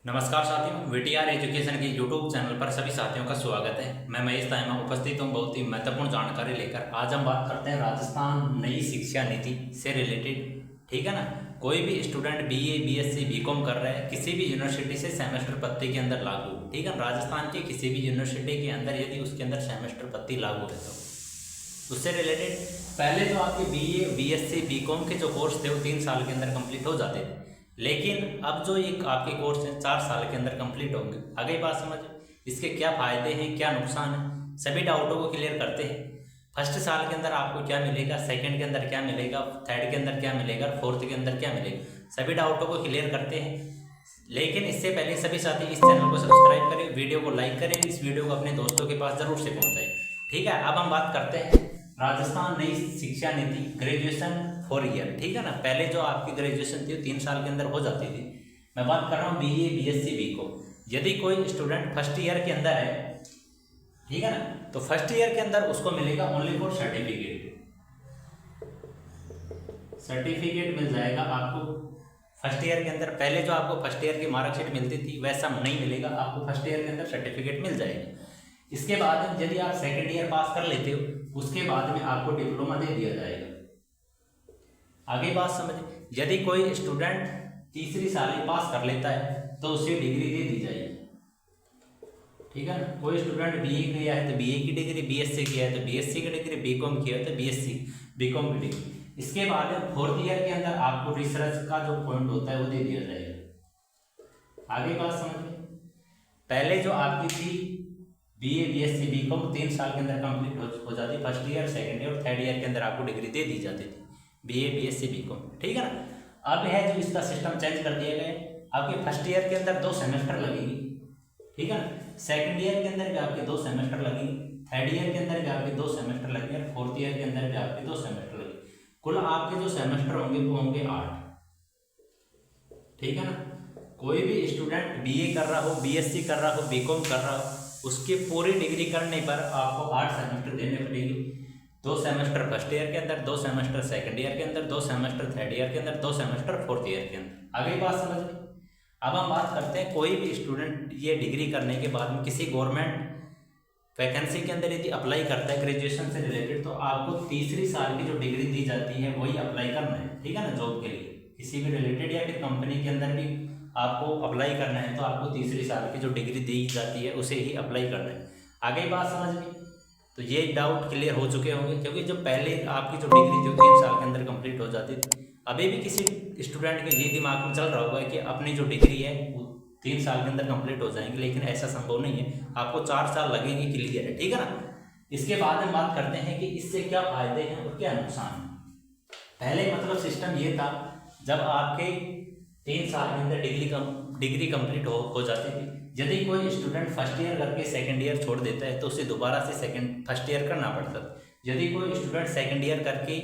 नमस्कार साथियों, VTR education के यूट्यूब चैनल पर सभी साथियों का स्वागत है। मैं महेश तायमा उपस्थित हूँ बहुत ही महत्वपूर्ण जानकारी लेकर। आज हम बात करते हैं राजस्थान नई शिक्षा नीति से रिलेटेड। ठीक है ना। कोई भी स्टूडेंट बीए, बीएससी, बीकॉम कर रहा है किसी भी यूनिवर्सिटी से सेमेस्टर पत्ती के अंदर लागू, ठीक है, राजस्थान के किसी भी यूनिवर्सिटी के अंदर यदि उसके अंदर सेमेस्टर पत्ती लागू है तो उससे रिलेटेड पहले तो आपके बीए, बीएससी, बीकॉम के जो कोर्स थे वो 3 साल के अंदर कंप्लीट हो जाते थे, लेकिन अब जो एक आपके कोर्स हैं 4 साल के अंदर कंप्लीट होंगे। आगे बात समझ, इसके क्या फ़ायदे हैं, क्या नुकसान है, सभी डाउटों को क्लियर करते हैं। फर्स्ट साल के अंदर आपको क्या मिलेगा, सेकंड के अंदर क्या मिलेगा, थर्ड के अंदर क्या मिलेगा, फोर्थ के अंदर क्या मिलेगा, सभी डाउटों को क्लियर करते हैं। लेकिन इससे पहले सभी साथी इस चैनल को सब्सक्राइब करें, वीडियो को लाइक करें, इस वीडियो को अपने दोस्तों के पास ज़रूर से पहुँचाएं। ठीक है, अब हम बात करते हैं राजस्थान नई शिक्षा नीति ग्रेजुएशन 4 ईयर। ठीक है ना। पहले जो आपकी ग्रेजुएशन थी 3 साल के अंदर हो जाती थी। मैं बात कर रहा हूँ बीए, बीएससी, बीकॉम। यदि कोई स्टूडेंट फर्स्ट ईयर के अंदर है, ठीक है ना, तो फर्स्ट ईयर के अंदर उसको मिलेगा ओनली फॉर सर्टिफिकेट मिल जाएगा आपको फर्स्ट ईयर के अंदर। पहले जो आपको फर्स्ट ईयर की मार्कशीट मिलती थी वैसा नहीं मिलेगा, आपको फर्स्ट ईयर के अंदर सर्टिफिकेट मिल जाएगा। इसके बाद यदि आप सेकेंड ईयर पास कर लेते हो उसके बाद में आपको डिप्लोमा दे दिया जाएगा। आगे बात समझ, यदि कोई स्टूडेंट तीसरी साल पास कर लेता है तो उसे डिग्री दे दी जाएगी। ठीक है ना। कोई स्टूडेंट बीए किया है तो बीए की डिग्री, बीएससी किया है तो बीएससी की डिग्री, बीकॉम किया है तो बीएससी, बीकॉम की डिग्री। इसके बाद फोर्थ ईयर के अंदर आपको रिसर्च का जो पॉइंट होता है वो दे दिया जाएगा। आगे बात समझ में, पहले जो आपकी थी बीए, बीएससी, बीकॉम 3 साल के अंदर कंप्लीट हो जाती, first year, second year, third year के अंदर आपको डिग्री दे दी जाती थी बीए, बीएससी, बीकॉम। ठीक है ना। अब है जो इसका सिस्टम चेंज कर दिया गया है। आपके फर्स्ट ईयर के अंदर 2 सेमेस्टर लगेगी, ठीक है ना। सेकंड ईयर के अंदर भी आपके 2 सेमेस्टर लगेंगे, थर्ड ईयर के अंदर भी आपके 2 सेमेस्टर लगेंगे और फोर्थ ईयर के अंदर भी आपके 2 सेमेस्टर लगेंगे। कुल आपके जो सेमेस्टर होंगे वो होंगे 8। ठीक है ना। कोई भी स्टूडेंट बीए कर रहा हो, बीएससी कर रहा हो, बीकॉम कर रहा हो, उसकी पूरी डिग्री करने पर आपको 8 सेमेस्टर देने पड़ेंगे। 2 सेमेस्टर फर्स्ट ईयर के अंदर, 2 सेमेस्टर सेकंड ईयर के अंदर, 2 सेमेस्टर थर्ड ईयर के अंदर, 2 सेमेस्टर फोर्थ ईयर के अंदर। आगे बात समझ में। अब हम बात करते हैं कोई भी स्टूडेंट ये डिग्री करने के बाद में किसी गवर्नमेंट वैकेंसी के अंदर यदि अप्लाई करता है ग्रेजुएशन से रिलेटेड, तो आपको तीसरी साल की जो डिग्री दी जाती है वही अप्लाई करना है। ठीक है ना। जॉब के लिए किसी भी रिलेटेड या फिर कंपनी के अंदर भी आपको अप्लाई करना है तो आपको तीसरी साल की जो डिग्री दी जाती है उसे ही अप्लाई करना है। आगे बात समझ में, तो ये डाउट क्लियर हो चुके होंगे, क्योंकि जो पहले आपकी जो डिग्री थी 3 साल के अंदर कंप्लीट हो जाती थी। अभी भी किसी स्टूडेंट के ये दिमाग में चल रहा होगा कि अपनी जो डिग्री है वो 3 साल के अंदर कंप्लीट हो जाएंगे, लेकिन ऐसा संभव नहीं है, आपको 4 साल लगेंगे, क्लियर है। ठीक है ना। इसके बाद हम बात करते हैं कि इससे क्या फायदे हैं और क्या नुकसान है। पहले मतलब सिस्टम ये था, जब आपके 3 साल के अंदर डिग्री कंप्लीट हो जाती थी, यदि कोई स्टूडेंट फर्स्ट ईयर करके सेकंड ईयर छोड़ देता है तो उसे दोबारा से फर्स्ट ईयर करना पड़ता था। यदि कोई स्टूडेंट सेकंड ईयर करके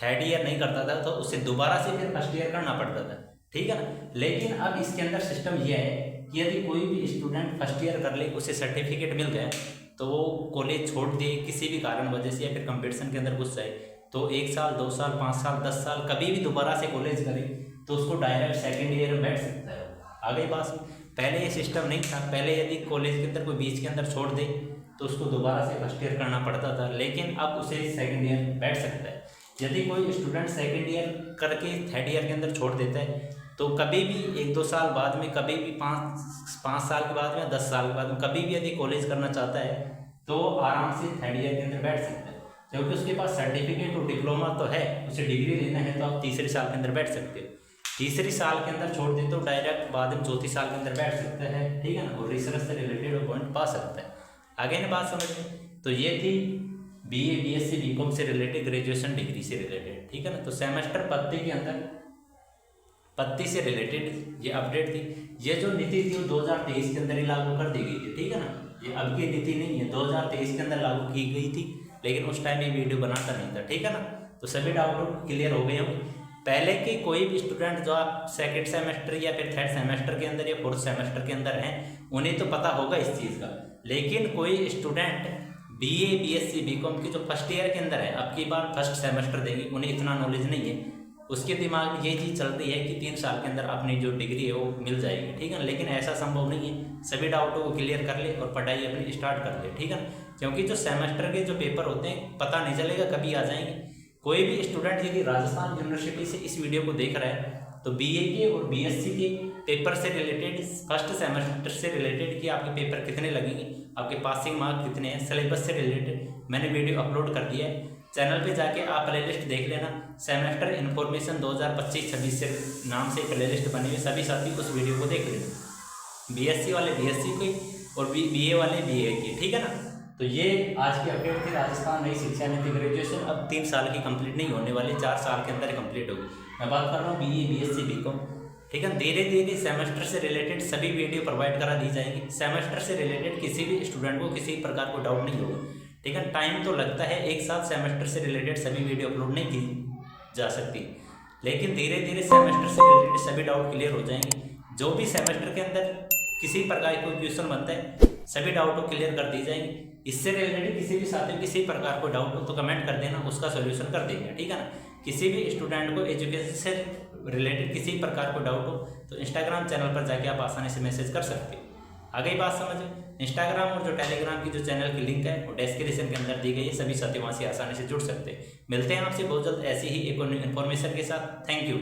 थर्ड ईयर नहीं करता था तो उसे दोबारा से फिर फर्स्ट ईयर करना पड़ता था। ठीक है ना। लेकिन अब इसके अंदर सिस्टम यह है कि यदि कोई भी स्टूडेंट फर्स्ट ईयर कर ले, उसे सर्टिफिकेट मिल गया तो वो कॉलेज छोड़ दे किसी भी कारण वजह से या फिर कंपटीशन के अंदर घुस जाए, तो 1 साल, 2 साल, 5 साल, 10 साल कभी भी दोबारा से कॉलेज करे तो उसको डायरेक्ट सेकंड ईयर में बैठ सकता है। आगे पास पहले ये सिस्टम नहीं था। पहले यदि कॉलेज के अंदर कोई बीच के अंदर छोड़ दे तो उसको दोबारा से फर्स्ट ईयर करना पड़ता था, लेकिन अब उसे सेकंड ईयर में बैठ सकता है। यदि कोई स्टूडेंट सेकंड ईयर करके थर्ड ईयर के अंदर छोड़ देता है तो कभी भी 1-2 साल बाद में, कभी भी 5 साल के बाद में, 10 साल के बाद में, कभी भी यदि कॉलेज करना चाहता है तो आराम से थर्ड ईयर के अंदर बैठ सकता है, क्योंकि उसके पास सर्टिफिकेट और डिप्लोमा तो है। उसे डिग्री लेना है तो आप तीसरे साल के अंदर बैठ सकते हो। तीसरी साल के अंदर छोड़ दे तो डायरेक्ट बाद में चौथी साल के अंदर बैठ सकता है। ठीक है ना। और रिसर्च से रिलेटेड वो पॉइंट पा सकता है। आगे ना बात समझ में, तो ये थी बीए, बीएससी, बीकॉम से रिलेटेड, ग्रेजुएशन डिग्री से रिलेटेड। ठीक है ना। तो सेमेस्टर पत्ती के अंदर पत्ती से रिलेटेड ये अपडेट थी। ये जो नीति थी वो 2023 के अंदर ही लागू कर दी गई थी। ठीक है ना। ये अब की नीति नहीं है, 2023 के अंदर लागू की गई थी, लेकिन उस टाइम ये वीडियो बनाता नहीं था। ठीक है ना। तो सभी डाउट क्लियर हो गए होंगे। पहले के कोई भी स्टूडेंट जो आप सेकंड सेमेस्टर या फिर थर्ड सेमेस्टर के अंदर या फोर्थ सेमेस्टर के अंदर हैं उन्हें तो पता होगा इस चीज़ का, लेकिन कोई स्टूडेंट बीए, बीएससी, बीकॉम की जो फर्स्ट ईयर के अंदर है, अब की बार फर्स्ट सेमेस्टर देंगे, उन्हें इतना नॉलेज नहीं है। उसके दिमाग में ये चीज़ चलती है कि 3 साल के अंदर अपनी जो डिग्री है वो मिल जाएगी, ठीक है ना। लेकिन ऐसा संभव नहीं है। सभी डाउटों को क्लियर कर ले और पढ़ाई अपनी स्टार्ट कर ले, ठीक है ना। क्योंकि जो सेमेस्टर के जो पेपर होते हैं पता नहीं चलेगा कभी आ जाएंगे। कोई भी स्टूडेंट यदि राजस्थान यूनिवर्सिटी से इस वीडियो को देख रहा है तो बीए के और बीएससी के पेपर से रिलेटेड, फर्स्ट सेमेस्टर से रिलेटेड कि आपके पेपर कितने लगेंगे, आपके पासिंग मार्क कितने हैं, सिलेबस से रिलेटेड मैंने वीडियो अपलोड कर दिया है। चैनल पे जाके आप प्लेलिस्ट देख लेना, सेमेस्टर इन्फॉर्मेशन 2025-26 से नाम से प्लेलिस्ट बनी हुई, सभी साथी उस वीडियो को देख लेना। बीएससी वाले बीएससी की और बीए वाले बीए की, ठीक है ना। तो ये आज की अपडेट थी राजस्थान नई शिक्षा नीति। ग्रेजुएशन अब 3 साल की कंप्लीट नहीं होने वाली, 4 साल के अंदर कंप्लीट होगी। मैं बात कर रहा हूँ बीए बीएससी बीकॉम, ठीक है। धीरे धीरे सेमेस्टर से रिलेटेड सभी वीडियो प्रोवाइड करा दी जाएगी। सेमेस्टर से रिलेटेड किसी भी स्टूडेंट को किसी प्रकार को डाउट नहीं होगा, ठीक है। टाइम तो लगता है, एक साथ सेमेस्टर से रिलेटेड सभी वीडियो अपलोड नहीं की जा सकती, लेकिन धीरे धीरे सेमेस्टर से रिलेटेड सभी डाउट क्लियर हो जाएंगे। जो भी सेमेस्टर के अंदर किसी प्रकार का क्वेश्चन बनता है सभी डाउट को क्लियर कर दी जाएंगी। इससे रिलेटेड किसी भी साथी किसी प्रकार को डाउट हो तो कमेंट कर देना, उसका सोल्यूशन कर देंगे, ठीक है ना। किसी भी स्टूडेंट को एजुकेशन से रिलेटेड किसी प्रकार को डाउट हो तो इंस्टाग्राम चैनल पर जाके आप आसानी से मैसेज कर सकते हो। आ गई बात समझ में। इंस्टाग्राम और जो टेलीग्राम की जो चैनल की लिंक है वो डिस्क्रिप्शन के अंदर दी गई है, सभी साथी वहाँ से आसानी से जुड़ सकते हैं। मिलते हैं आपसे बहुत जल्द ऐसी ही एक और इन्फॉर्मेशन के साथ। Thank you.